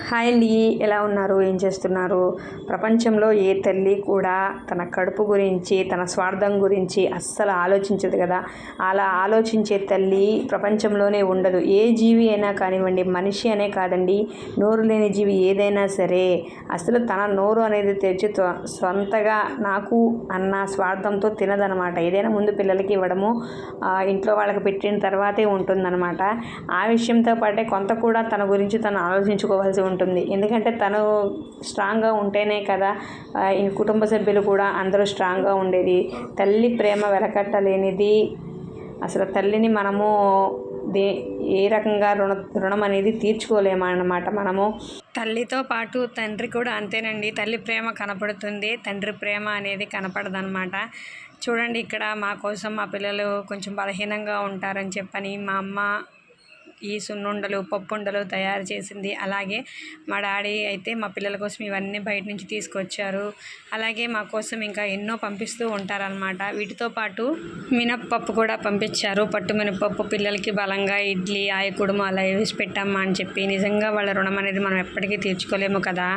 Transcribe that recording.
Hi అండి, ఎలా ఉన్నారు? ఏం చేస్తున్నారు? ప్రపంచంలో ఏ తల్లి కూడా తన కడుపు గురించి, తన స్వార్థం గురించి అస్సలు ఆలోచించదు కదా. అలా ఆలోచించే తల్లి ప్రపంచంలోనే ఉండదు. ఏ జీవి అయినా కానివ్వండి, మనిషి అనే కాదండి, నోరు లేని జీవి ఏదైనా సరే అసలు తన నోరు అనేది తెరిచి సొంతగా నాకు అన్న స్వార్థంతో తినదనమాట. ఏదైనా ముందు పిల్లలకి ఇవ్వడము, ఇంట్లో వాళ్ళకి పెట్టిన తర్వాతే ఉంటుందన్నమాట. ఆ విషయంతో పాటే కొంత కూడా తన గురించి తను ఆలోచించుకోవాల్సి ఉంటుంది. ఎందుకంటే తను స్ట్రాంగ్గా ఉంటేనే కదా ఈ కుటుంబ సభ్యులు కూడా అందరూ స్ట్రాంగ్గా ఉండేది. తల్లి ప్రేమ వెలకట్టలేనిది. అసలు తల్లిని మనము ఏ రకంగా రుణం అనేది తీర్చుకోలేమన్నమాట. మనము తల్లితో పాటు తండ్రి కూడా అంతేనండి. తల్లి ప్రేమ కనపడుతుంది, తండ్రి ప్రేమ అనేది కనపడదన్నమాట. చూడండి, ఇక్కడ మా కోసం మా పిల్లలు కొంచెం బలహీనంగా ఉంటారని చెప్పని మా అమ్మ ఈ సున్నుండలు, పప్పుండలు తయారు చేసింది. అలాగే మా డాడీ అయితే మా పిల్లల కోసం ఇవన్నీ బయట నుంచి తీసుకొచ్చారు. అలాగే మా కోసం ఇంకా ఎన్నో పంపిస్తూ ఉంటారనమాట. వీటితో పాటు మినప్పప్పు కూడా పంపించారు. పట్టు మినప్పప్పు పిల్లలకి బలంగా ఇడ్లీ, ఆయకుడుము అలా వేసి పెట్టామా అని చెప్పి. నిజంగా వాళ్ళ రుణం అనేది మనం ఎప్పటికీ తీర్చుకోలేము కదా.